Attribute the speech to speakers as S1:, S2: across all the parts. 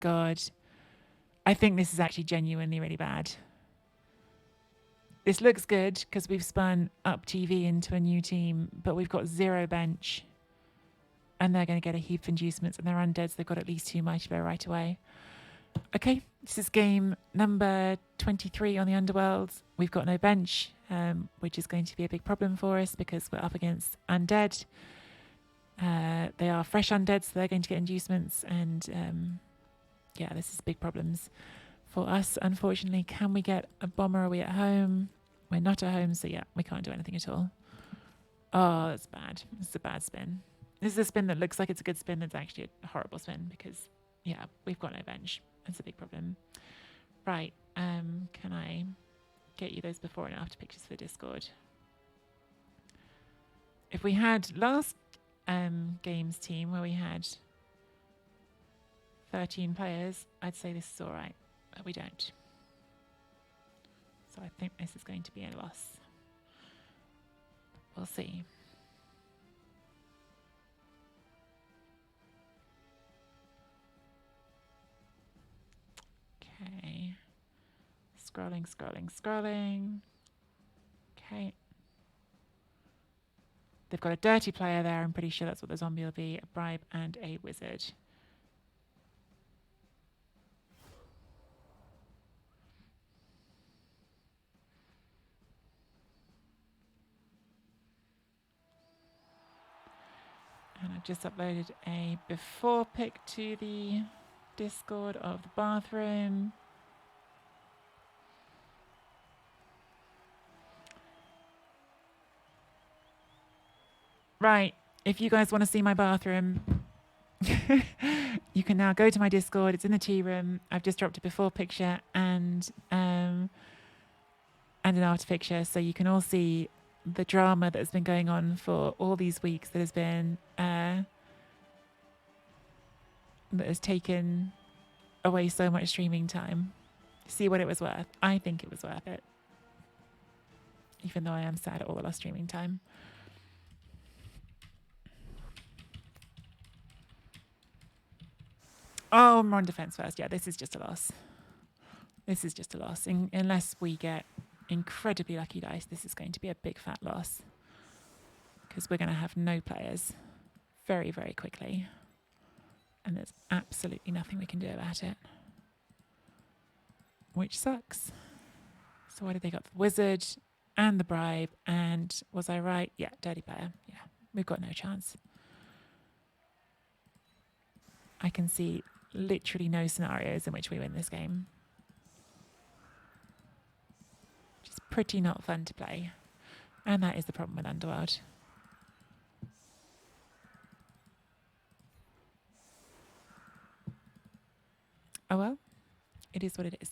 S1: God. I think this is actually genuinely really bad. This looks good because we've spun up TV into a new team, but we've got 0 bench. And they're going to get a heap of inducements, and they're undead, so they've got at least 2 Mighty Blow right away. Okay, this is game number 23 on the Underworld. We've got no bench, which is going to be a big problem for us because we're up against undead. They are fresh undead, so they're going to get inducements, and yeah, this is big problems for us, unfortunately. Can we get a bomber? Are we at home? We're not at home, so yeah, we can't do anything at all. Oh, that's bad. This is a bad spin. This is a spin that looks like it's a good spin. That's actually a horrible spin because, yeah, we've got no bench. That's a big problem. Right. Can I get you those before and after pictures for the Discord? If we had last games team where we had 13 players, I'd say this is all right, but we don't. So I think this is going to be a loss. We'll see. Okay. Scrolling. Okay. They've got a dirty player there. I'm pretty sure that's what the zombie will be. A bribe and a wizard. And I've just uploaded a before pic to the Discord of the bathroom. Right, if you guys want to see my bathroom, you can now go to my Discord. It's in the tea room. I've just dropped a before picture and an after picture, so you can all see the drama that has been going on for all these weeks. That has been that has taken away so much streaming time. See what it was worth. I think it was worth it, even though I am sad at all the lost streaming time. Oh, I'm on defense first. Yeah, this is just a loss. This is just a loss. Unless we get incredibly lucky dice, this is going to be a big fat loss. Because we're going to have no players very, very quickly. And there's absolutely nothing we can do about it. Which sucks. So what did they got? The wizard and the bribe. And was I right? Yeah, dirty player. Yeah, we've got no chance. I can see literally no scenarios in which we win this game. Which is pretty not fun to play. And that is the problem with Underworld. Oh well, it is what it is.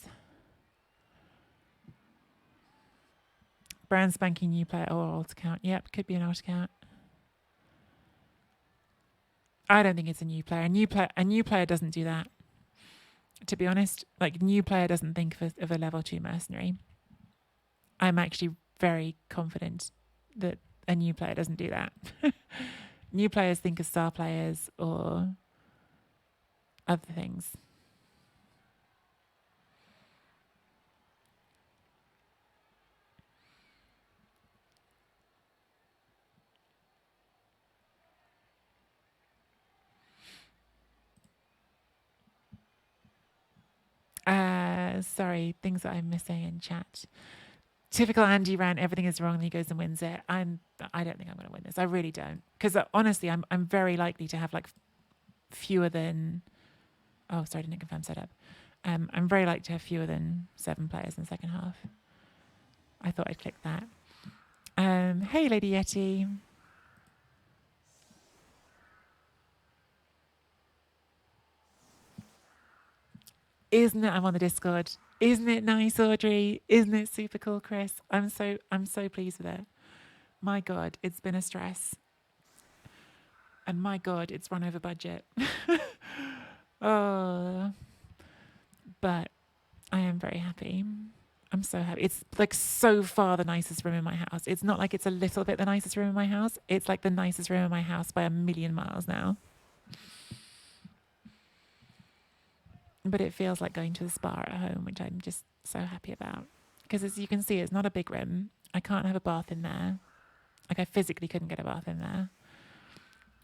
S1: Brand spanking new player or alt account. Yep, could be an alt account. I don't think it's a new player. A new player doesn't do that. To be honest, like new player doesn't think of a level 2 mercenary. I'm actually very confident that a new player doesn't do that. New players think of star players or other things. Sorry, things that I'm missing in chat. Typical Andy rant, everything is wrong and he goes and wins it. I don't think I'm going to win this. I really don't. Because honestly, I'm very likely to have like fewer than... Oh, sorry, didn't confirm setup. I'm very likely to have fewer than 7 players in the second half. I thought I'd click that. Hey, Lady Yeti. Isn't it? I'm on the Discord. Isn't it nice, Audrey? Isn't it super cool, Chris? I'm so pleased with it. My God, it's been a stress. And my God, it's run over budget. Oh, but I am very happy. I'm so happy. It's like so far the nicest room in my house. It's not like it's a little bit the nicest room in my house. It's like the nicest room in my house by a million miles now. but it feels like going to the spa at home, which I'm just so happy about. Because as you can see, it's not a big room. I can't have a bath in there. Like I physically couldn't get a bath in there.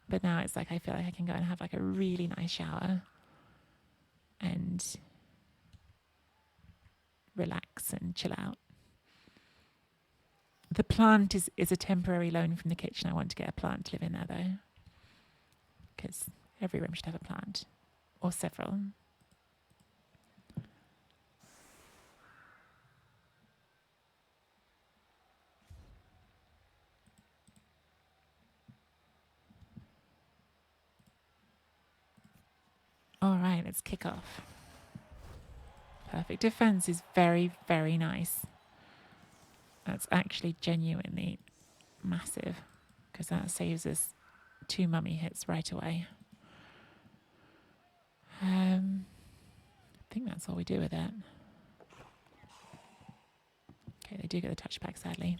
S1: But now it's like I feel like I can go and have like a really nice shower and relax and chill out. The plant is a temporary loan from the kitchen. I want to get a plant to live in there though, because every room should have a plant or several. All right, let's kick off. Perfect defense is very, very nice. That's actually genuinely massive because that saves us 2 mummy hits right away. I think that's all we do with it. Okay, they do get the touchback, sadly.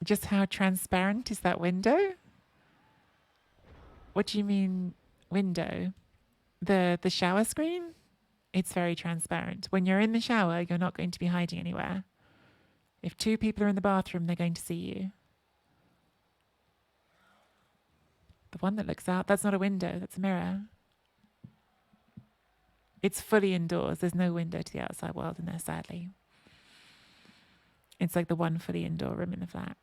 S1: Just how transparent is that window? What do you mean, window? The shower screen? It's very transparent. When you're in the shower, you're not going to be hiding anywhere. If 2 people are in the bathroom, they're going to see you. The one that looks out, that's not a window, that's a mirror. It's fully indoors. There's no window to the outside world in there, sadly. It's like the one fully indoor room in the flat.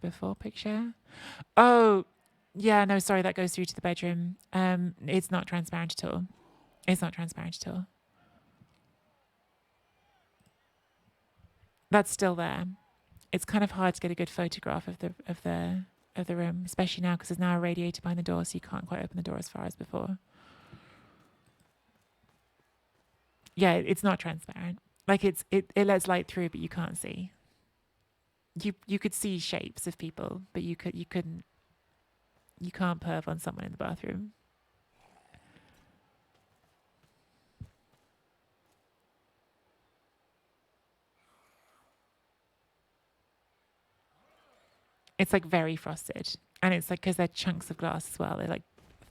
S1: Before picture? Oh, yeah, no, sorry, that goes through to the bedroom. It's not transparent at all. It's not transparent at all. That's still there. It's kind of hard to get a good photograph of the room, especially now because there's now a radiator behind the door, so you can't quite open the door as far as before. Yeah, it's not transparent. Like it lets light through, but you can't see. You could see shapes of people, but you can't perv on someone in the bathroom. It's like very frosted, and it's like because they're chunks of glass as well. They're like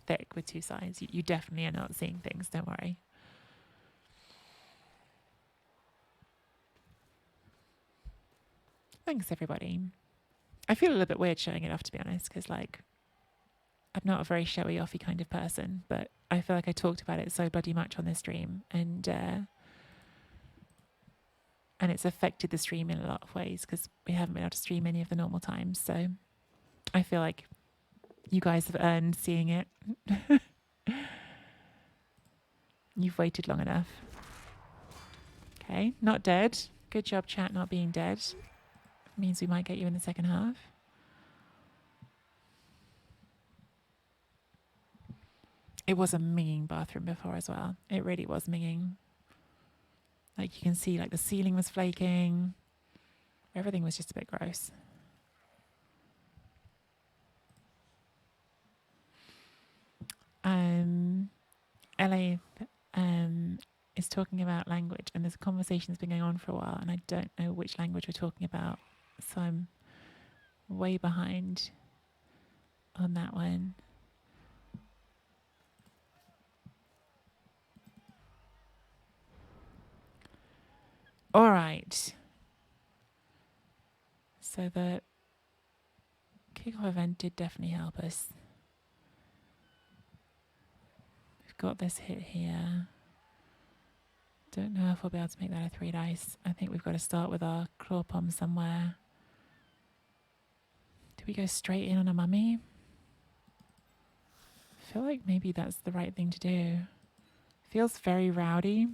S1: thick with 2 sides. You definitely are not seeing things. Don't worry. Thanks, everybody. I feel a little bit weird showing it off, to be honest, because like I'm not a very showy offy kind of person, but I feel like I talked about it so bloody much on this stream, and it's affected the stream in a lot of ways because we haven't been able to stream any of the normal times. So I feel like you guys have earned seeing it. You've waited long enough. Okay, not dead. Good job, chat, not being dead. Means we might get you in the second half. It was a minging bathroom before as well. It really was minging. Like you can see, like the ceiling was flaking. Everything was just a bit gross. LA is talking about language, and this conversation has been going on for a while, and I don't know which language we're talking about, so I'm way behind on that one. All right. So the kickoff event did definitely help us. We've got this hit here. Don't know if we'll be able to make that a 3 dice. I think we've got to start with our claw palm somewhere. Do we go straight in on a mummy? I feel like maybe that's the right thing to do. Feels very rowdy,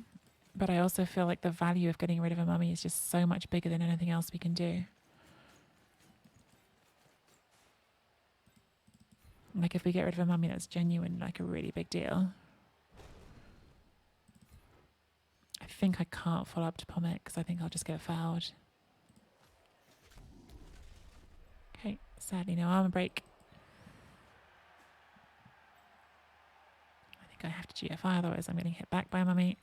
S1: but I also feel like the value of getting rid of a mummy is just so much bigger than anything else we can do. Like if we get rid of a mummy, that's genuine, like a really big deal. I think I can't follow up to Pommet because I think I'll just get fouled. Okay, sadly no armor break. I think I have to GFI, otherwise I'm getting hit back by a mummy.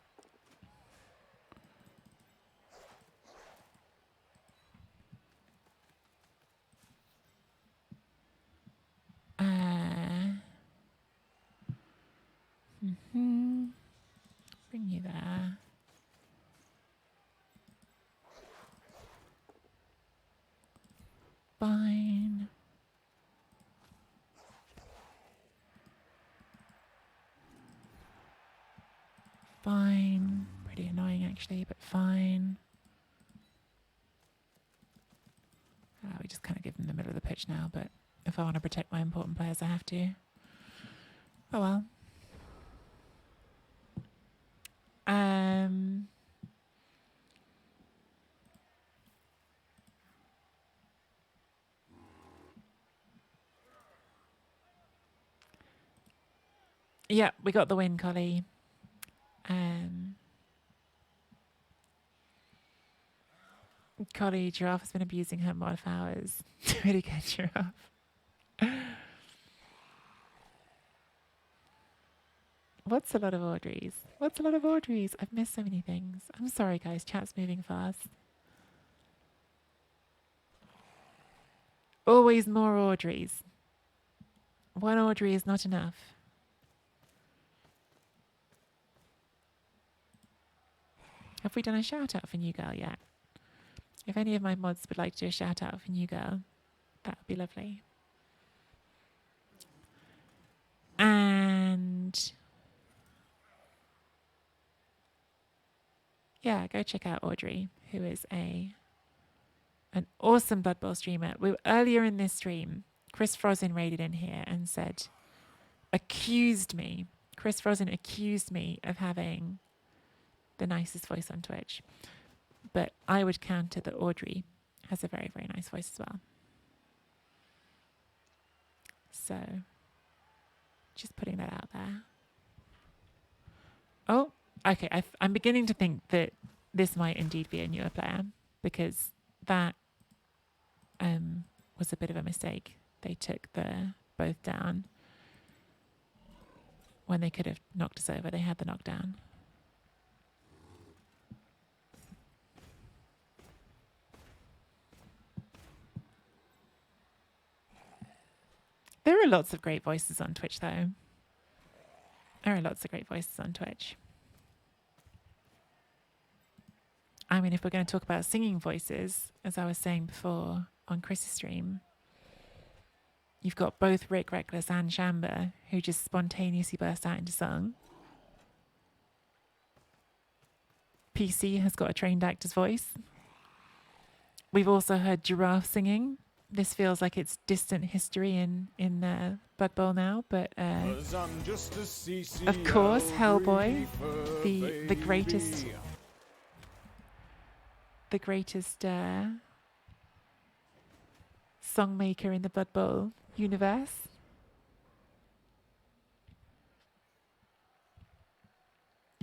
S1: fine. Fine. Pretty annoying actually, but fine. We just kind of give them the middle of the pitch now, but if I want to protect my important players, I have to. Oh well. Yeah, we got the win, Collie. Collie, Giraffe has been abusing her mod powers. Really good, Giraffe. What's a lot of Audreys? What's a lot of Audreys? I've missed so many things. I'm sorry, guys. Chat's moving fast. Always more Audreys. One Audrey is not enough. Have we done a shout out for New Girl yet? If any of my mods would like to do a shout out for New Girl, that would be lovely. And yeah, go check out Audrey, who is an awesome Blood Bowl streamer. Earlier in this stream, Chris Frozen raided in here and accused me of having the nicest voice on Twitch. But I would counter that Audrey has a very, very nice voice as well. So, just putting that out there. Oh, okay. I'm beginning to think that this might indeed be a newer player, because that was a bit of a mistake. They took both down when they could have knocked us over. They had the knockdown. There are lots of great voices on Twitch, though. There are lots of great voices on Twitch. I mean, if we're going to talk about singing voices, as I was saying before on Chris's stream, you've got both Rick Reckless and Shamba, who just spontaneously burst out into song. PC has got a trained actor's voice. We've also heard Giraffe singing. This feels like it's distant history in Blood Bowl now, but of course, Hellboy, the greatest songmaker in the Blood Bowl universe.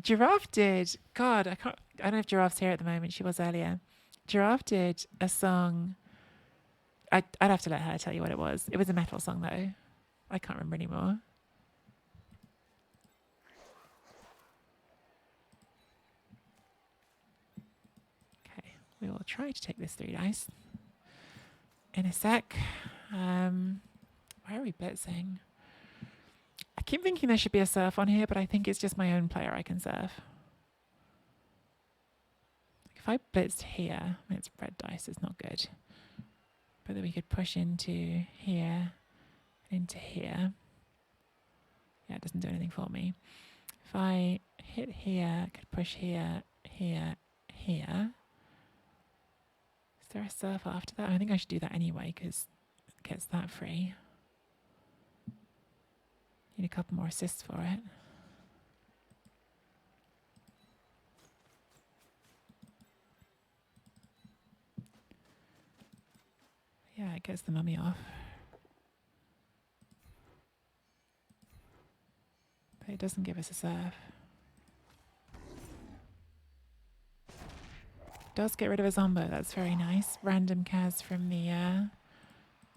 S1: Giraffe did. God, I don't know if Giraffe's here at the moment. She was earlier. Giraffe did a song. I'd have to let her tell you what it was. It was a metal song, though. I can't remember anymore. Okay, we will try to take this 3 dice in a sec. Where are we blitzing? I keep thinking there should be a surf on here, but I think it's just my own player I can surf. If I blitzed here, I mean, it's red dice, it's not good. But then we could push into here, into here. Yeah, it doesn't do anything for me. If I hit here, I could push here, here, here. Is there a surf after that? I think I should do that anyway, because it gets that free. Need a couple more assists for it. Yeah, it gets the mummy off. But it doesn't give us a surf. Does get rid of a Zombo, that's very nice. Random Kaz from the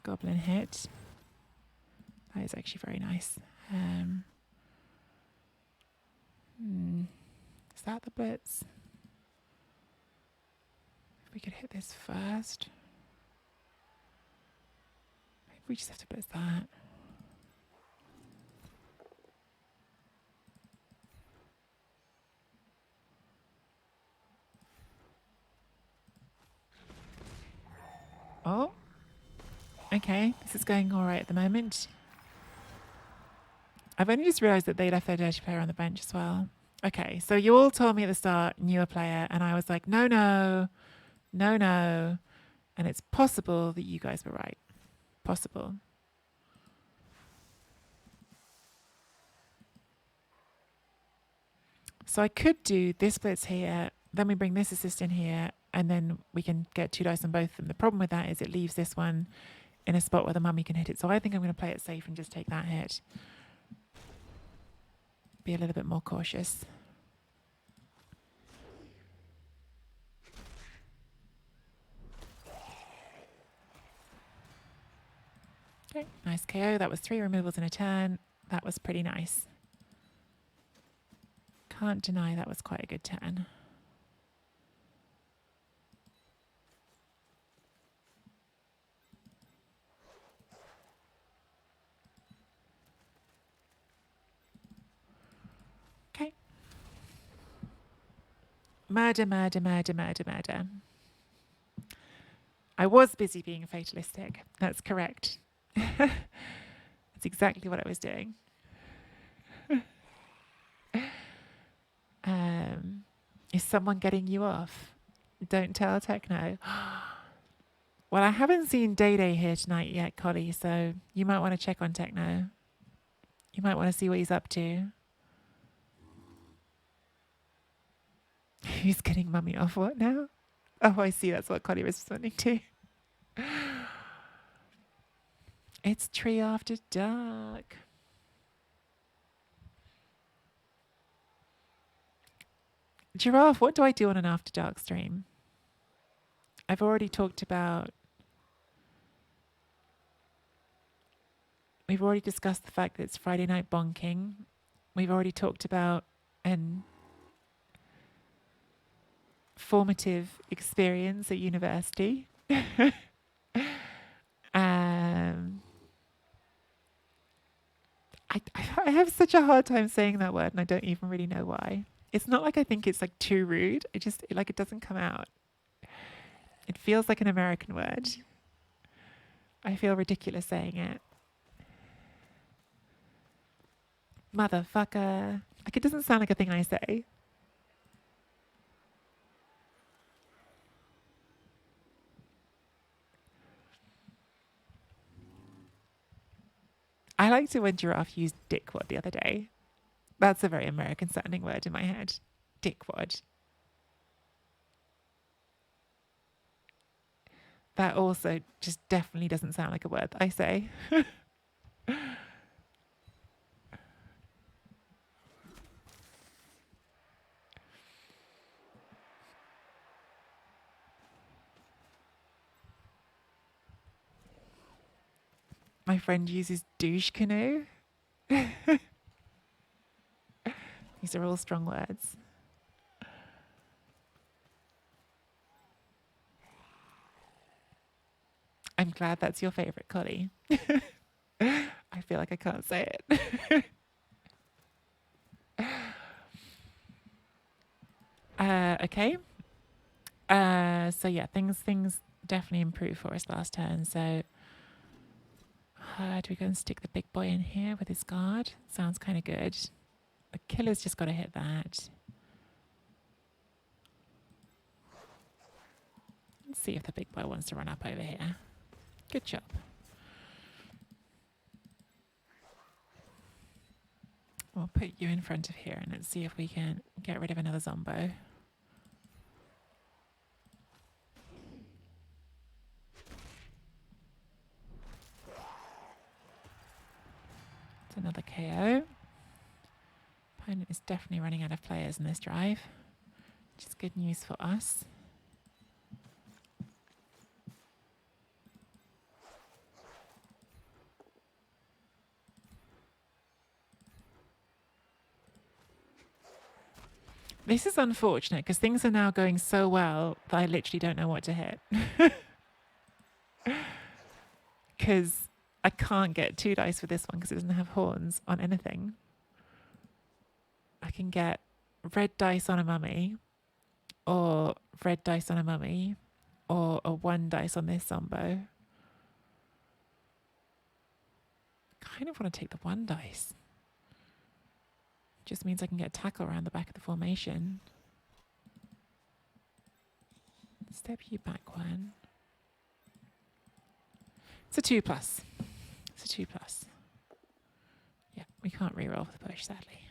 S1: Goblin hit. That is actually very nice. Is that the blitz? If we could hit this first. Maybe we just have to blitz that. Oh. Okay, this is going all right at the moment. I've only just realised that they left their dirty player on the bench as well. Okay, so you all told me at the start, newer player, and I was like, no, no, no, no. And it's possible that you guys were right. Possible. So I could do this blitz here, then we bring this assist in here, and then we can get 2 dice on both of them. The problem with that is it leaves this one in a spot where the mummy can hit it. So I think I'm going to play it safe and just take that hit. Be a little bit more cautious. Okay, nice KO. That was 3 removals in a turn. That was pretty nice. Can't deny that was quite a good turn. Okay. Murder, murder, murder, murder, murder. I was busy being fatalistic. That's correct. That's exactly what I was doing. Is someone getting you off? Don't tell Techno. Well, I haven't seen Day Day here tonight yet, Collie, so you might want to check on Techno. You might want to see what he's up to. Who's getting mummy off what now? Oh, I see. That's what Collie was responding to. It's Tree After Dark. Giraffe, what do I do on an After Dark stream? I've already talked about... We've already discussed the fact that it's Friday night bonking. We've already talked about an formative experience at university. I have such a hard time saying that word and I don't even really know why. It's not like I think it's like too rude. It doesn't come out. It feels like an American word. I feel ridiculous saying it. Motherfucker. Like it doesn't sound like a thing I say. I liked it when Giraffe used dickwad the other day. That's a very American sounding word in my head. Dickwad. That also just definitely doesn't sound like a word that I say. My friend uses douche canoe. These are all strong words. I'm glad that's your favourite, Collie. I feel like I can't say it. Okay. So yeah, things definitely improved for us last turn. So do we go and stick the big boy in here with his guard? Sounds kind of good. The killer's just got to hit that. Let's see if the big boy wants to run up over here. Good job. We'll put you in front of here and let's see if we can get rid of another zombo. It's another KO. Opponent is definitely running out of players in this drive, which is good news for us. This is unfortunate because things are now going so well that I literally don't know what to hit. Because I can't get 2 dice for this one because it doesn't have horns on anything. I can get red dice on a mummy, or red dice on a mummy, or a 1 dice on this zombo. kind of want to take the 1 dice. Just means I can get a tackle around the back of the formation. Step you back 1. It's a 2+. It's a 2+. Yeah, we can't reroll for the push, sadly.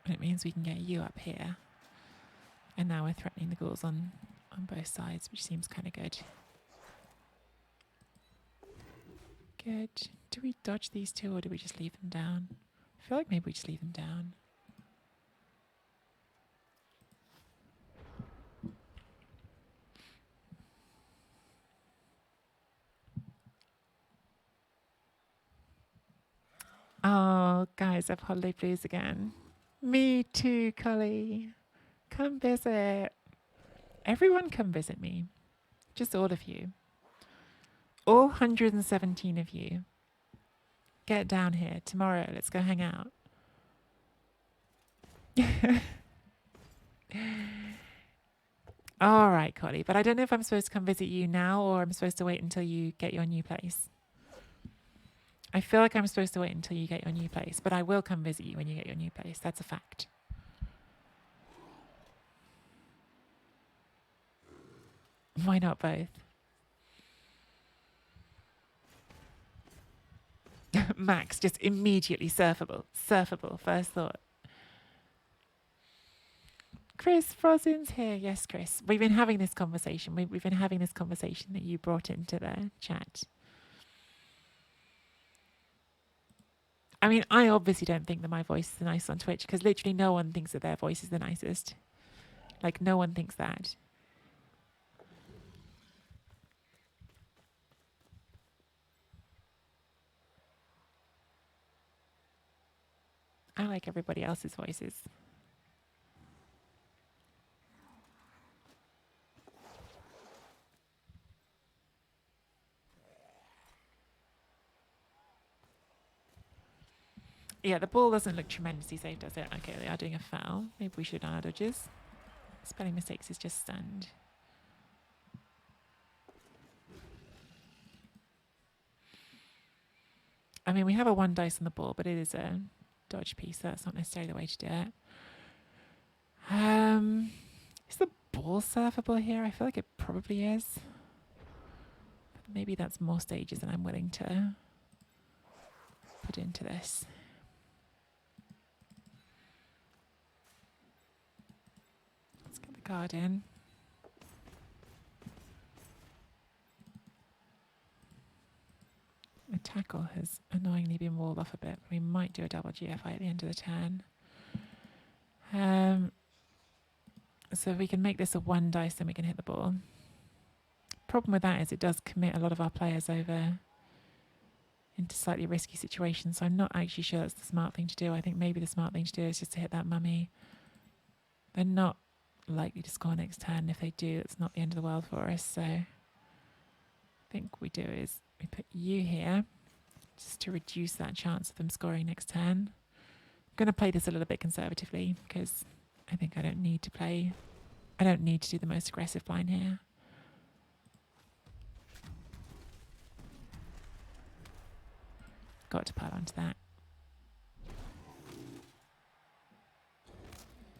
S1: And it means we can get you up here. And now we're threatening the ghouls on both sides, which seems kind of good. Good. Do we dodge these two or do we just leave them down? I feel like maybe we just leave them down. Oh, guys, I've holiday blues again. Me too, Collie. Come visit. Everyone come visit me. Just all of you. All 117 of you. Get down here tomorrow. Let's go hang out. All right, Collie. But I don't know if I'm supposed to come visit you now or I'm supposed to wait until you get your new place. I feel like I'm supposed to wait until you get your new place, but I will come visit you when you get your new place. That's a fact. Why not both? Max, just immediately surfable. Surfable, first thought. Chris Frozin's here. Yes, Chris. We've been having this conversation. We've been having this conversation that you brought into the chat. I mean, I obviously don't think that my voice is the nicest on Twitch because literally no one thinks that their voice is the nicest. Like, no one thinks that. I like everybody else's voices. Yeah, the ball doesn't look tremendously safe, does it? Okay, they are doing a foul. Maybe we should on our dodges. Spelling mistakes is just stunned. I mean, we have a 1 dice on the ball, but it is a dodge piece, so that's not necessarily the way to do it. Is the ball surfable here? I feel like it probably is. But maybe that's more stages than I'm willing to put into this. Let's get the guard in. The tackle has annoyingly been walled off a bit. We might do a double GFI at the end of the turn. So if we can make this a 1 dice, then we can hit the ball. Problem with that is it does commit a lot of our players over into slightly risky situations. So I'm not actually sure that's the smart thing to do. I think maybe the smart thing to do is just to hit that mummy. They're not likely to score next turn. If they do, it's not the end of the world for us. So I think we do is we put you here just to reduce that chance of them scoring next turn. I'm going to play this a little bit conservatively because I think I don't need to do the most aggressive blind here. Got to pile onto that.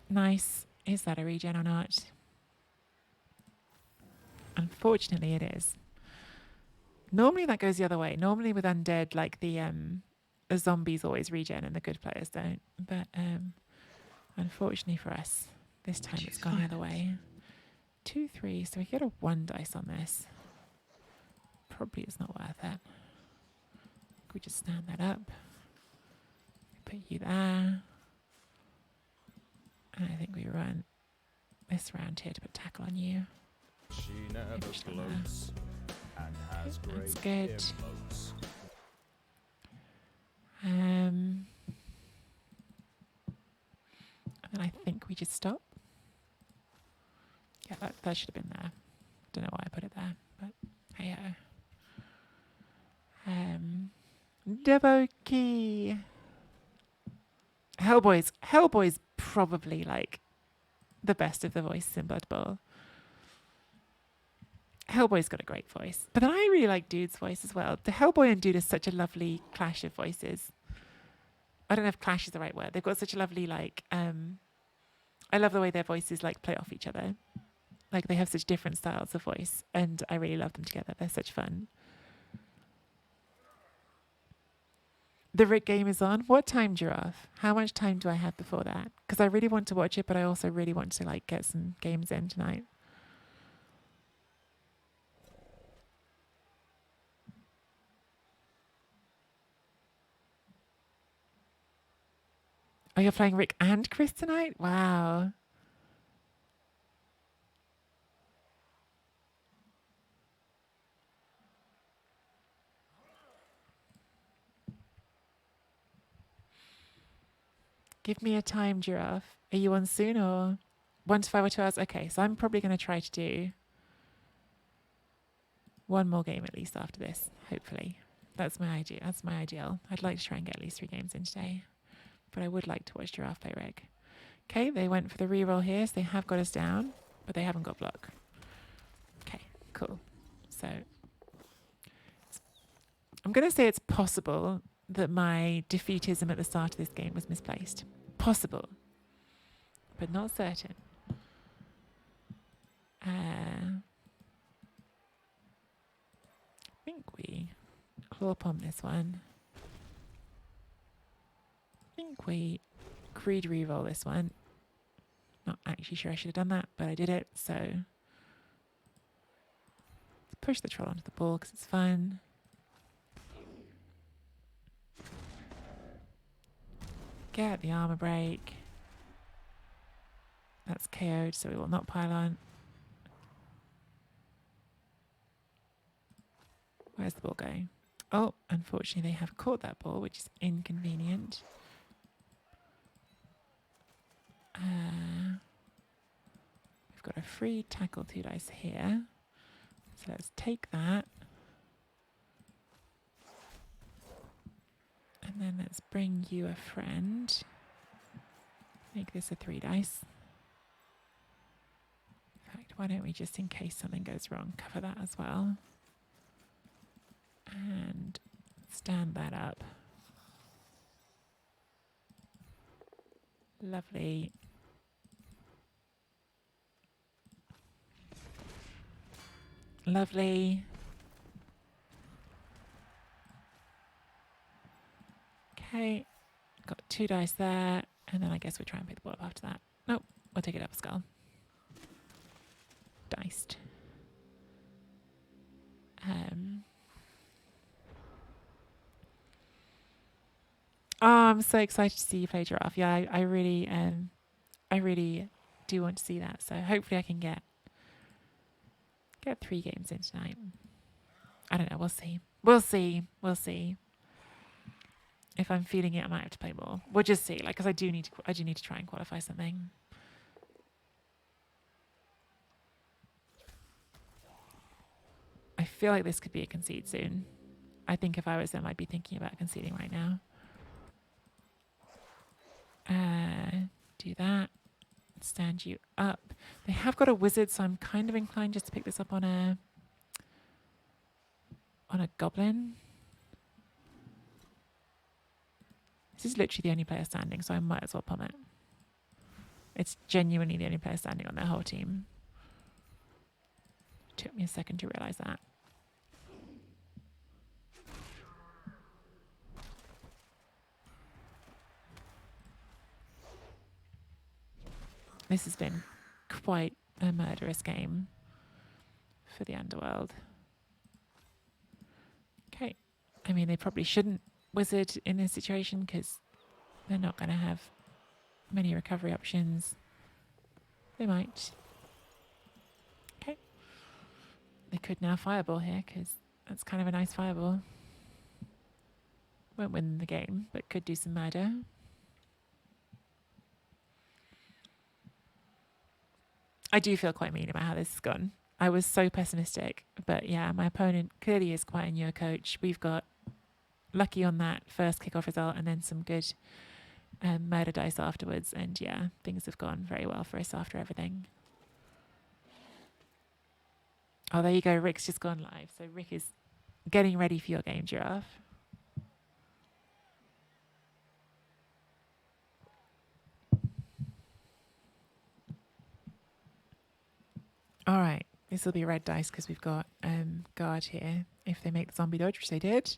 S1: Nice. Is that a regen or not? Unfortunately, it is. Normally that goes the other way. Normally with undead, like the zombies always regen and the good players don't. But unfortunately for us, this time it's gone the other way. 2, 3. So we get a 1 dice on this. Probably it's not worth it. We just stand that up. Put you there. And I think we run this round here to put tackle on you.
S2: She never floats and has
S1: Okay,
S2: great
S1: that's good.
S2: emotes.
S1: And then I think we just stop. Yeah, that should have been there. Don't know why I put it there, but hey ho. Devo key. Hellboy's probably like the best of the voices in Blood Bowl. Hellboy's got a great voice. But then I really like Dude's voice as well. The Hellboy and Dude is such a lovely clash of voices. I don't know if clash is the right word. They've got such a lovely, like, I love the way their voices, like, play off each other. Like, they have such different styles of voice, and I really love them together. They're such fun. The Rick game is on. What time, Giraffe? How much time do I have before that? Because I really want to watch it, but I also really want to, like, get some games in tonight. Oh, you're playing Rick and Chris tonight? Wow. Give me a time, Giraffe. Are you on soon or 1 to 5 or 2 hours? Okay, so I'm probably going to try to do one more game at least after this, hopefully. That's my idea. That's my ideal. I'd like to try and get at least 3 games in today, but I would like to watch Giraffe play Rick. Okay, they went for the reroll here, so they have got us down, but they haven't got block. Okay, cool. So I'm going to say it's possible that my defeatism at the start of this game was misplaced. Possible, but not certain. I think we claw palm this one. I think we Creed reroll this one. Not actually sure I should have done that, but I did it, so let's push the troll onto the ball because it's fun. Get the armor break. That's KO'd, so we will not pile on. Where's the ball going? Oh, unfortunately they have caught that ball, which is inconvenient. We've got a free tackle 2 dice here. So let's take that. And then let's bring you a friend. Make this a 3 dice. In fact, why don't we, just in case something goes wrong, cover that as well. And stand that up. Lovely. Lovely. Okay, got 2 dice there, and then I guess we'll try and pick the ball up after that. Nope, we'll take it up a skull. Diced. Oh, I'm so excited to see you play Giraffe. Yeah, I really do want to see that. So hopefully I can get 3 games in tonight. I don't know. We'll see. We'll see. We'll see. If I'm feeling it, I might have to play more. We'll just see. Like, because I do need to try and qualify something. I feel like this could be a concede soon. I think if I was them, I'd be thinking about conceding right now. Do that. Stand you up. They have got a wizard, so I'm kind of inclined just to pick this up on a goblin. This is literally the only player standing, so I might as well palm it. It's genuinely the only player standing on their whole team. It took me a second to realise that. This has been quite a murderous game for the underworld. Okay. I mean, they probably shouldn't wizard in this situation because they're not going to have many recovery options. They might. Okay. They could now fireball here because that's kind of a nice fireball. Won't win the game, but could do some murder. I do feel quite mean about how this has gone. I was so pessimistic, but yeah, my opponent clearly is quite a newer coach. We've got lucky on that first kickoff result and then some good murder dice afterwards. And yeah, things have gone very well for us after everything. Oh, there you go. Rick's just gone live. So Rick is getting ready for your game, Giraffe. All right. This will be red dice because we've got guard here. If they make the zombie dodge, which they did.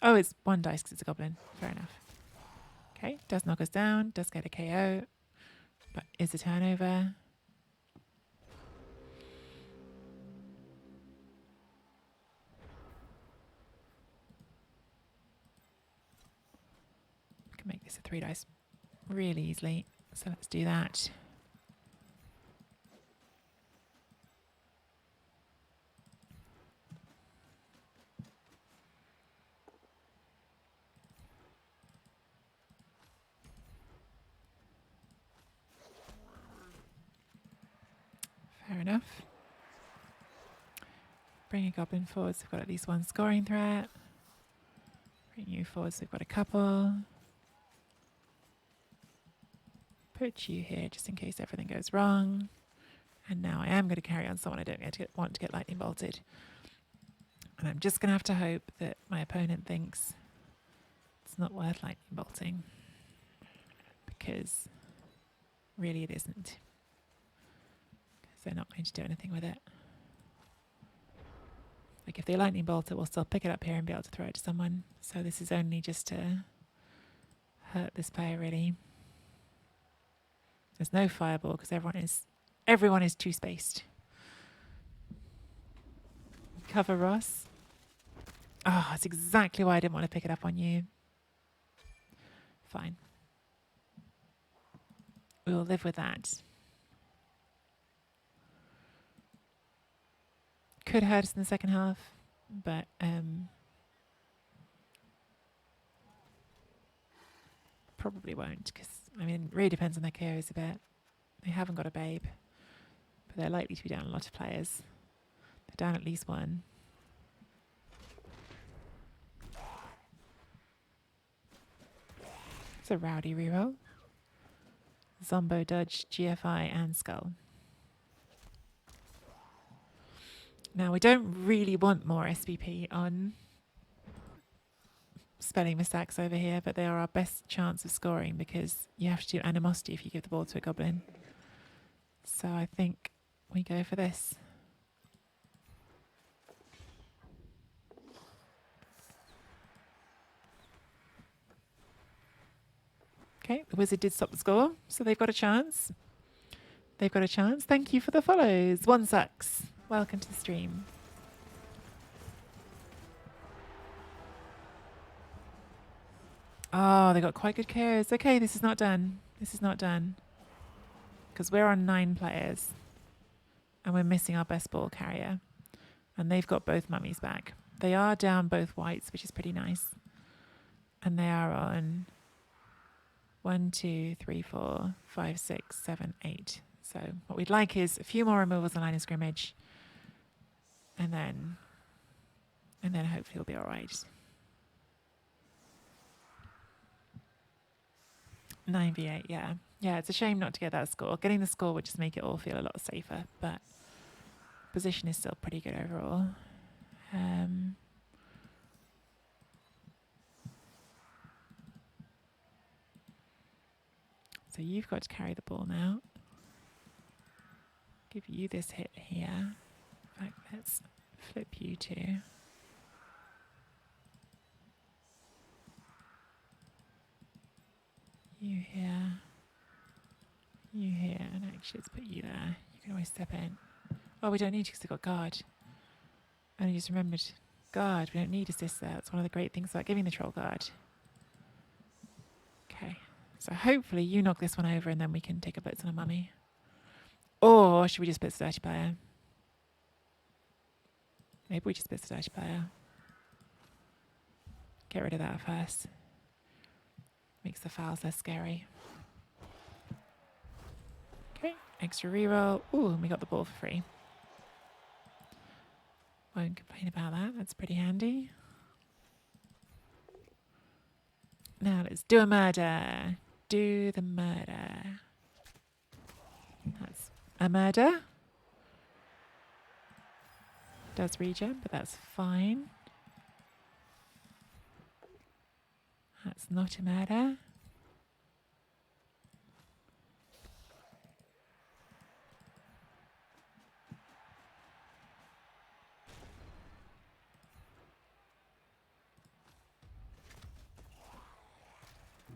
S1: Oh, it's one dice because it's a goblin. Fair enough. Okay. Does knock us down. Does get a KO. But is a turnover. Can make this a 3 dice really easily. So let's do that. Fair enough. Bring a goblin forward so we've got at least one scoring threat. Bring you forward so we've got a couple. Put you here just in case everything goes wrong. And now I am going to carry on someone I don't want to get lightning bolted. And I'm just going to have to hope that my opponent thinks it's not worth lightning bolting. Because really it isn't. Because they're not going to do anything with it. Like if they lightning bolt it, we'll still pick it up here and be able to throw it to someone. So this is only just to hurt this player really. There's no fireball because everyone is too spaced. Cover Ross. Oh, that's exactly why I didn't want to pick it up on you. Fine. We will live with that. Could hurt us in the second half, but probably won't because, I mean, it really depends on their KOs a bit. They haven't got a babe, but they're likely to be down a lot of players. They're down at least one. It's a rowdy reroll. Zombo, Dodge, GFI, and Skull. Now, we don't really want more SPP on spelling mistakes over here, but they are our best chance of scoring because you have to do animosity if you give the ball to a goblin. So I think we go for this. Okay, the wizard did stop the score, so they've got a chance. They've got a chance. Thank you for the follows. One sucks. Welcome to the stream. Oh, they got quite good KOs. Okay, this is not done. This is not done. Because we're on 9 players. And we're missing our best ball carrier. And they've got both mummies back. They are down both whites, which is pretty nice. And they are on 1, 2, 3, 4, 5, 6, 7, 8. So what we'd like is a few more removals on line of scrimmage. And then hopefully we'll be all right. 9v8, yeah. Yeah, it's a shame not to get that score. Getting the score would just make it all feel a lot safer, but position is still pretty good overall. So you've got to carry the ball now. Give you this hit here. In fact, let's flip you two. You here. You here. And actually, let's put you there. You can always step in. Oh, we don't need to because we've got guard. I only just remembered. Guard, we don't need assist there. That's one of the great things about giving the troll guard. Okay. So hopefully you knock this one over and then we can take a blitz on a mummy. Or should we just blitz the dirty player? Maybe we just blitz the dirty player. Get rid of that first. Makes the fouls less scary. Okay, extra reroll. Ooh, and we got the ball for free. Won't complain about that. That's pretty handy. Now let's do a murder. Do the murder. That's a murder. Does regen, but that's fine. That's not a murder.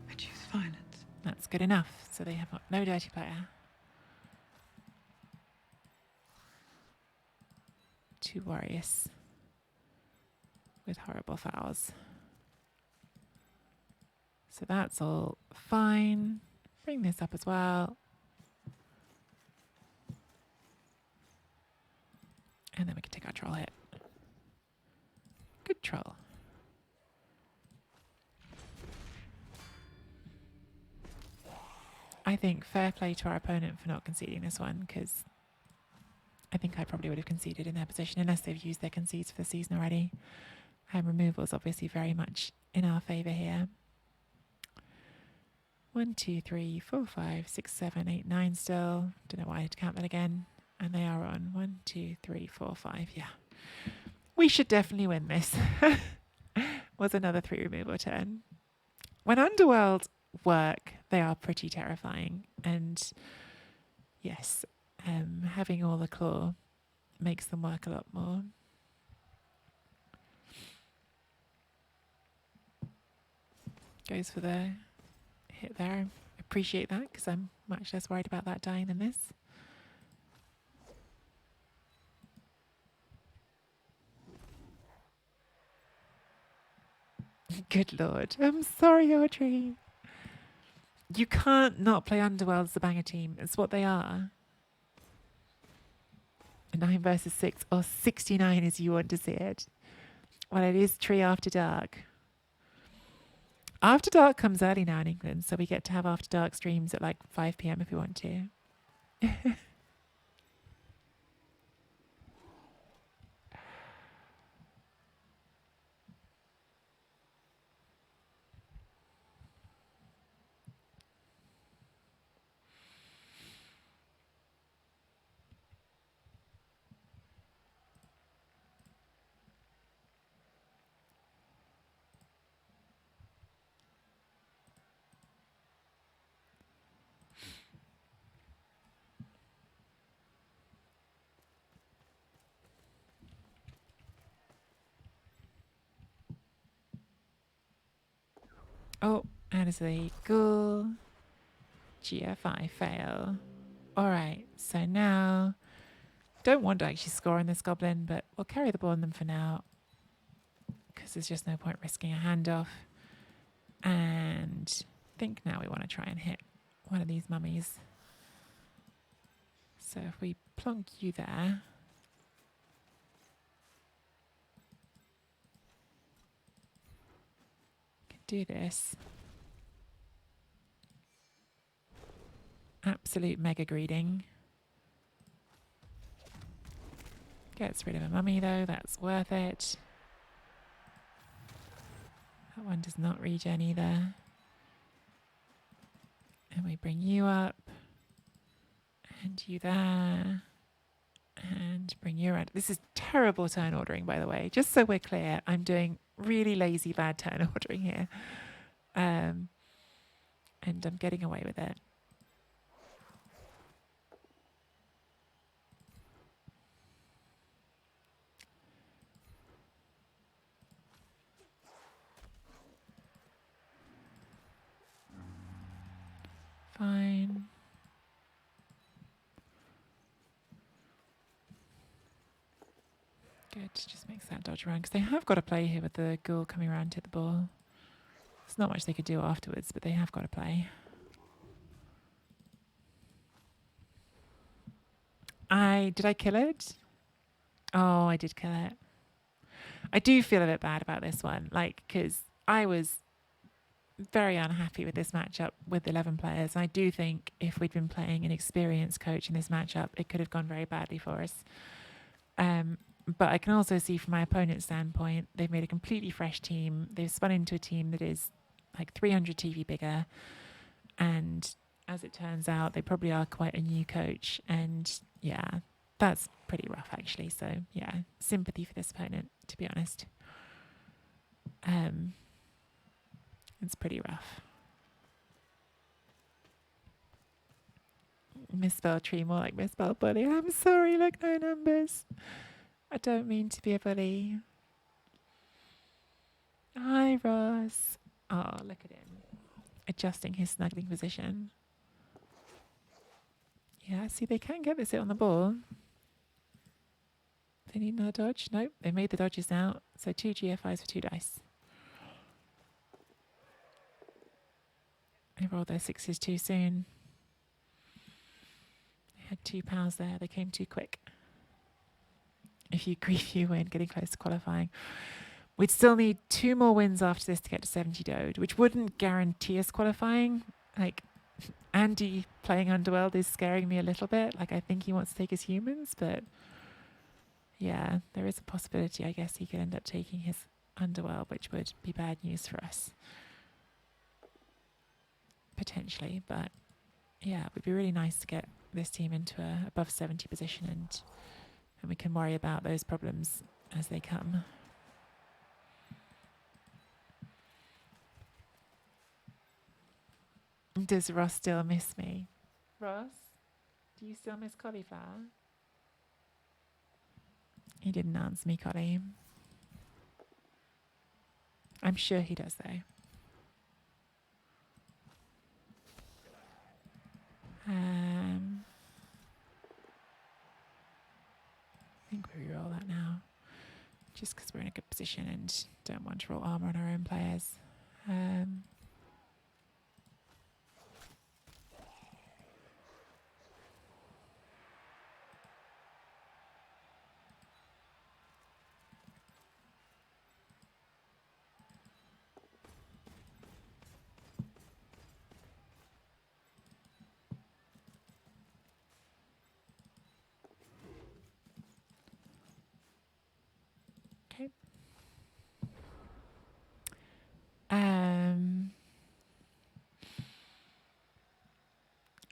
S3: I choose violence.
S1: That's good enough. So they have no dirty player. 2 warriors with horrible fouls. So that's all fine. Bring this up as well. And then we can take our troll hit. Good troll. I think fair play to our opponent for not conceding this one, because I think I probably would have conceded in their position unless they've used their concedes for the season already. Removal is obviously very much in our favour here. 1, 2, 3, 4, 5, 6, 7, 8, 9 still. Don't know why I had to count that again. And they are on 1, 2, 3, 4, 5. Yeah. We should definitely win this. Was another 3 removal turn. When underworld work, they are pretty terrifying. And yes, having all the claw makes them work a lot more. Goes for the hit there. Appreciate that because I'm much less worried about that dying than this. Good lord. I'm sorry, Audrey. You can't not play Underworld as the banger team. It's what they are. 9 versus 6 or 69 as you want to see it. Well, it is Tree After Dark. After Dark comes early now in England, so we get to have After Dark streams at like 5 p.m. if we want to. Oh, and it's a ghoul. GFI fail. Alright, so now don't want to actually score on this goblin, but we'll carry the ball on them for now. Because there's just no point risking a handoff. And I think now we want to try and hit one of these mummies. So if we plonk you there. Can do this. Absolute mega greeting. Gets rid of a mummy though, that's worth it. That one does not regen either. And we bring you up. And you there. And bring you around. This is terrible turn ordering, by the way. Just so we're clear, I'm doing really lazy, bad turn ordering here. And I'm getting away with it. Fine. Good, just makes that dodge around. Because they have got to play here with the ghoul coming around to hit the ball. There's not much they could do afterwards, but they have got to play. Did I kill it? Oh, I did kill it. I do feel a bit bad about this one, like, because I was very unhappy with this matchup with 11 players. And I do think if we'd been playing an experienced coach in this matchup, it could have gone very badly for us. But I can also see from my opponent's standpoint, they've made a completely fresh team. They've spun into a team that is like 300 TV bigger. And as it turns out, they probably are quite a new coach. And yeah, That's pretty rough, actually. So, yeah, sympathy for this opponent, to be honest. It's pretty rough. Misspelled tree, more like misspelled bully. I'm sorry, look, no numbers. I don't mean to be a bully. Hi, Ross. Oh, look at him. Adjusting his snuggling position. Yeah, see, they can get this hit on the ball. They need another dodge. Nope, they made the dodges now. So 2 GFIs for 2 dice. They rolled their 6s too soon. They had 2 pounds there. They came too quick. If you grief, you win, getting close to qualifying. We'd still need 2 more wins after this to get to 70 Dode, which wouldn't guarantee us qualifying. Like, Andy playing Underworld is scaring me a little bit. Like, I think he wants to take his humans, but yeah, there is a possibility, I guess, he could end up taking his Underworld, which would be bad news for us. Potentially, but yeah, it would be really nice to get this team into a above 70 position, and we can worry about those problems as they come. Does Ross still miss me? Ross, do you still miss Cauliflower? He didn't answer me, Collie. I'm sure he does, though. I think we roll that now, just because we're in a good position and don't want to roll armor on our own players. Okay.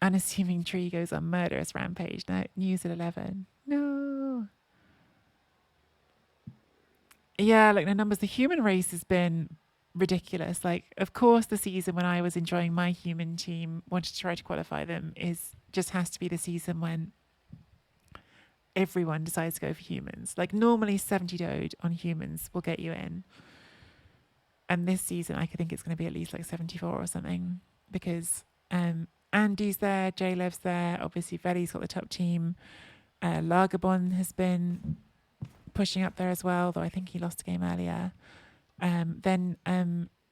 S1: Unassuming tree goes on murderous rampage. No, news at 11. No. Yeah, like the numbers, the human race has been ridiculous. Like, of course, the season when I was enjoying my human team, wanted to try to qualify them, is just has to be the season when everyone decides to go for humans. Like, normally 70 Dode on humans will get you in. And this season, I think it's going to be at least like 74 or something, because Andy's there, J-Lev's there, obviously Veli's got the top team. Lagabon has been pushing up there as well, though I think he lost a game earlier. Then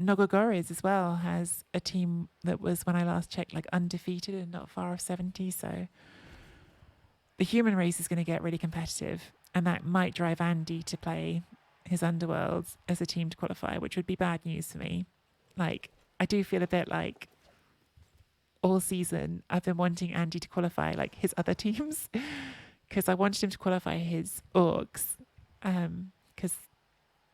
S1: Nogogori's as well has a team that was, when I last checked, like undefeated and not far off 70. So the human race is going to get really competitive, and that might drive Andy to play his Underworlds as a team to qualify, which would be bad news for me. Like, I do feel a bit like all season I've been wanting Andy to qualify like his other teams, because I wanted him to qualify his orcs. Because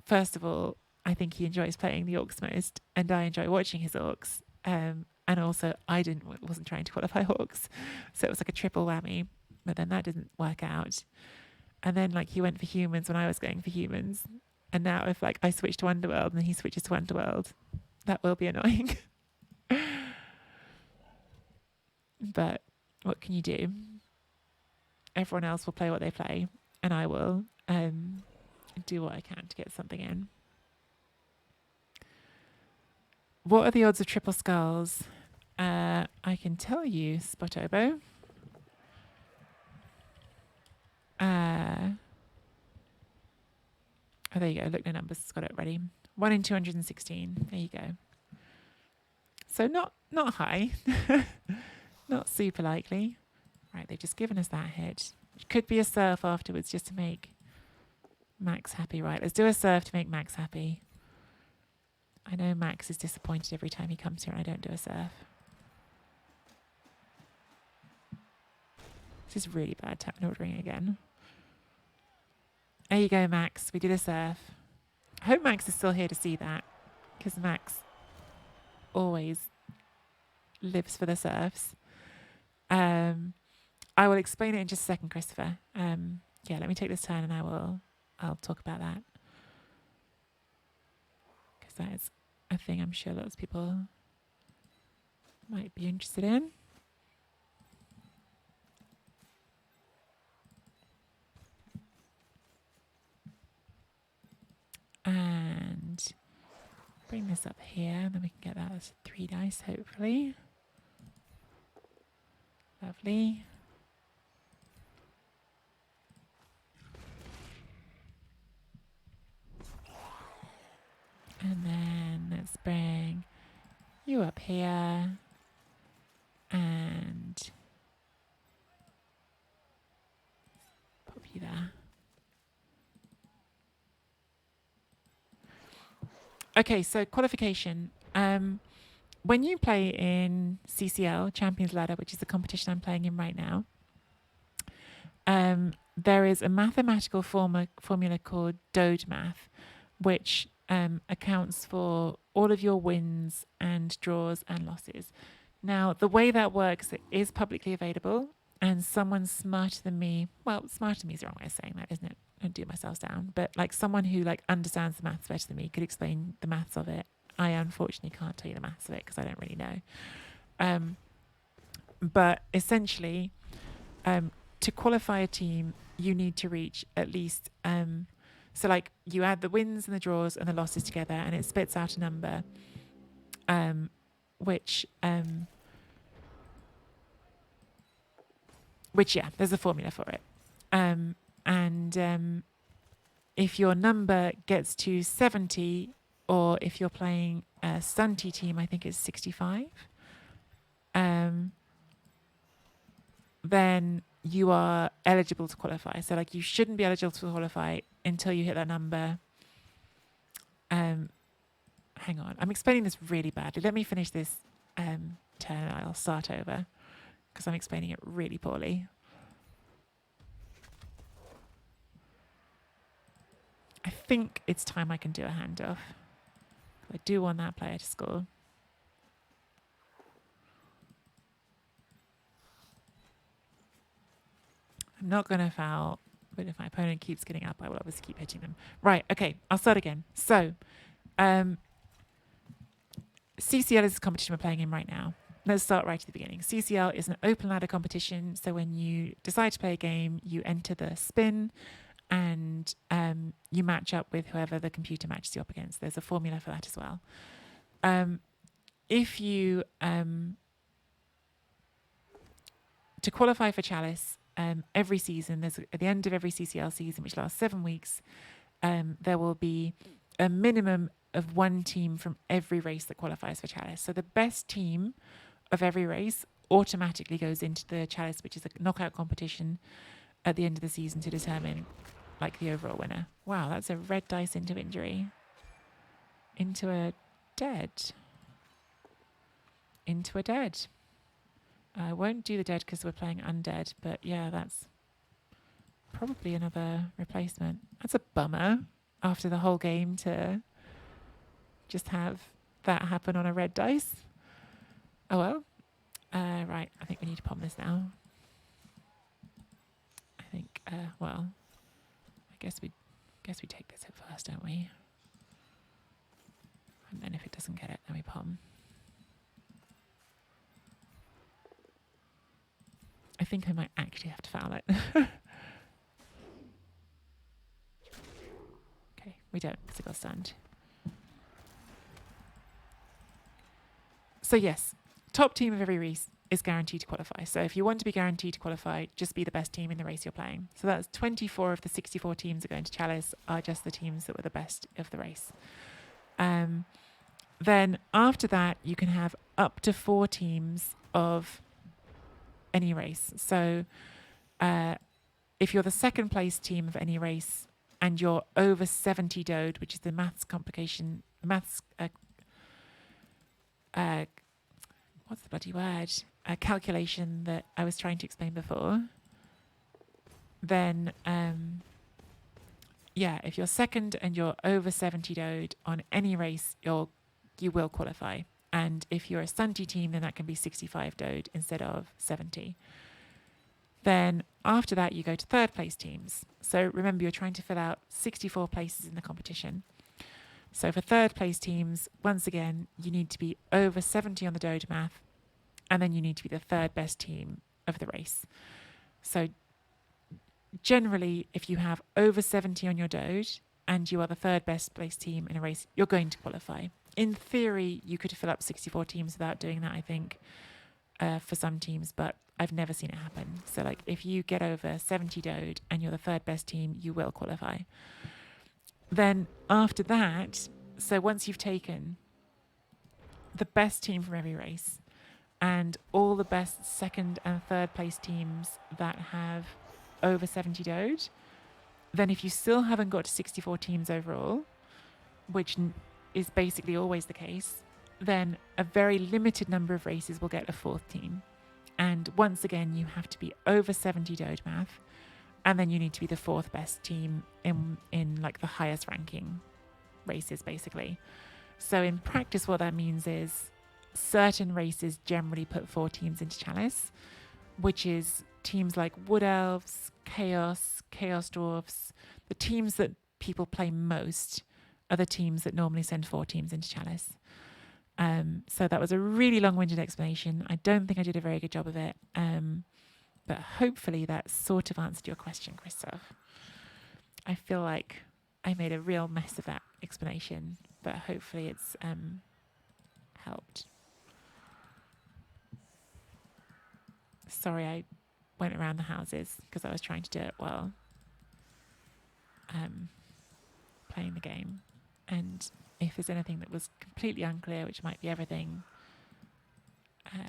S1: first of all, I think he enjoys playing the orcs most, and I enjoy watching his orcs. And also, I wasn't trying to qualify orcs, so it was like a triple whammy. But then that didn't work out. And then like he went for humans when I was going for humans, and now if like I switch to Underworld and he switches to Underworld, that will be annoying. But what can you do? Everyone else will play what they play, and I will do what I can to get something in. What are the odds of triple skulls? I can tell you, Spotobo. Oh, there you go. Look, no numbers. It's got it ready. 1 in 216. There you go. So not high. Not super likely. Right, they've just given us that hit. It could be a surf afterwards just to make Max happy. Right, let's do a surf to make Max happy. I know Max is disappointed every time he comes here and I don't do a surf. This is really bad tap ordering again. There you go, Max. We did a surf. I hope Max is still here to see that, because Max always lives for the surfs. I will explain it in just a second, Christopher. Yeah, let me take this turn and I'll talk about that. Because that is a thing I'm sure lots of people might be interested in. And bring this up here, and then we can get that as 3 dice, hopefully. Lovely. And then let's bring you up here. And pop you there. Okay, so qualification. When you play in CCL, Champions Ladder, which is the competition I'm playing in right now, there is a mathematical formula called Dode Math, which accounts for all of your wins and draws and losses. Now, the way that works, it is publicly available, and someone smarter than me, well, smarter than me is the wrong way of saying that, isn't it? I don't do myself down, but like someone who like understands the maths better than me could explain the maths of it. I unfortunately can't tell you the maths of it because I don't really know. But essentially, to qualify a team, you need to reach at least, so like you add the wins and the draws and the losses together and it spits out a number, which yeah, there's a formula for it. And if your number gets to 70, or if you're playing a stunty team, I think it's 65, then you are eligible to qualify. So like you shouldn't be eligible to qualify until you hit that number. Hang on, I'm explaining this really badly. Let me finish this turn and I'll start over because I'm explaining it really poorly. I think it's time I can do a handoff. I do want that player to score. I'm not going to foul, but if my opponent keeps getting up, I will obviously keep hitting them. Right, okay, I'll start again. So, CCL is the competition we're playing in right now. Let's start right at the beginning. CCL is an open ladder competition. So when you decide to play a game, you enter the spin and you match up with whoever the computer matches you up against. There's a formula for that as well. If you, to qualify for Chalice, every season, at the end of every CCL season, which lasts 7 weeks, there will be a minimum of 1 team from every race that qualifies for Chalice. So the best team of every race automatically goes into the Chalice, which is a knockout competition at the end of the season to determine like the overall winner. Wow, that's a red dice into injury. Into a dead. Into a dead. I won't do the dead because we're playing undead, but yeah, that's probably another replacement. That's a bummer after the whole game to just have that happen on a red dice. Oh well. Right, I think we need to pop this now. I think, well, I guess we take this hit first, don't we? And then if it doesn't get it, then we pop. I think I might actually have to foul it. Okay, we don't, because it got stunned. So yes, top team of every race is guaranteed to qualify. So if you want to be guaranteed to qualify, just be the best team in the race you're playing. So that's 24 of the 64 teams that go into Chalice are just the teams that were the best of the race. Then after that, you can have up to 4 teams of any race. So if you're the second place team of any race and you're over 70 Dode, which is the maths complication, what's the bloody word? A calculation that I was trying to explain before. Then, yeah, if you're second and you're over 70 Dode on any race, you will qualify. And if you're a stunty team, then that can be 65 Dode instead of 70. Then after that, you go to third place teams. So remember, you're trying to fill out 64 places in the competition. So for third place teams, once again, you need to be over 70 on the Doge math, and then you need to be the third best team of the race. So generally, if you have over 70 on your Doge and you are the third best placed team in a race, you're going to qualify. In theory, you could fill up 64 teams without doing that, I think, for some teams, but I've never seen it happen. So like if you get over 70 Doge and you're the third best team, you will qualify. Then after that, so once you've taken the best team from every race and all the best second and third place teams that have over 70 Doge, then if you still haven't got to 64 teams overall, which is basically always the case, then a very limited number of races will get a fourth team. And once again, you have to be over 70 Doge math, and then you need to be the fourth best team in like the highest ranking races, basically. So in practice, what that means is certain races generally put 4 teams into Chalice, which is teams like Wood Elves, Chaos Dwarfs. The teams that people play most are the teams that normally send 4 teams into Chalice. So that was a really long-winded explanation. I don't think I did a very good job of it. But hopefully that sort of answered your question, Christoph. I feel like I made a real mess of that explanation, but hopefully it's helped. Sorry, I went around the houses because I was trying to do it while playing the game. And if there's anything that was completely unclear, which might be everything,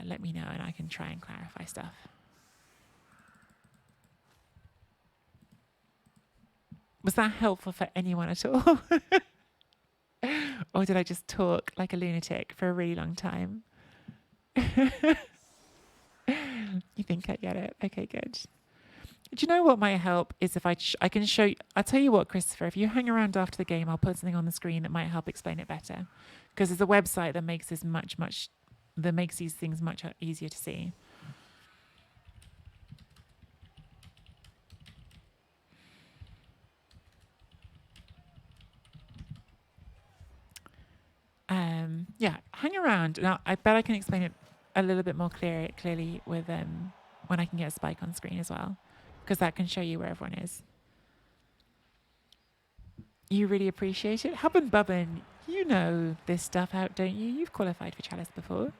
S1: let me know and I can try and clarify stuff. Was that helpful for anyone at all? Or did I just talk like a lunatic for a really long time? You think I get it? Okay, good. Do you know what might help is if I can show you. I'll tell you what, Christopher, if you hang around after the game, I'll put something on the screen that might help explain it better. Because there's a website that makes this that makes these things much easier to see. Yeah, hang around. Now, I bet I can explain it a little bit more clearly with when I can get a spike on screen as well, because that can show you where everyone is. You really appreciate it? Hub and Bubbin, you know this stuff out, don't you? You've qualified for Chalice before.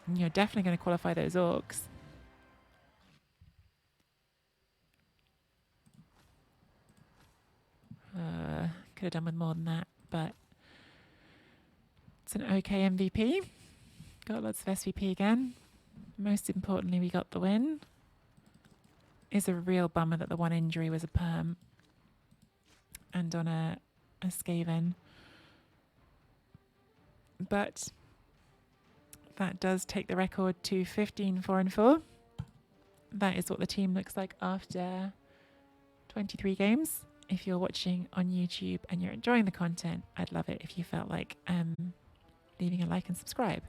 S1: And you're definitely going to qualify those orcs. Could have done with more than that, but it's an okay MVP. Got lots of SVP again. Most importantly, we got the win. It's a real bummer that the one injury was a perm and on a Skaven. But that does take the record to 15, 4 and 4. That is what the team looks like after 23 games. If you're watching on YouTube and you're enjoying the content, I'd love it if you felt like leaving a like and subscribe.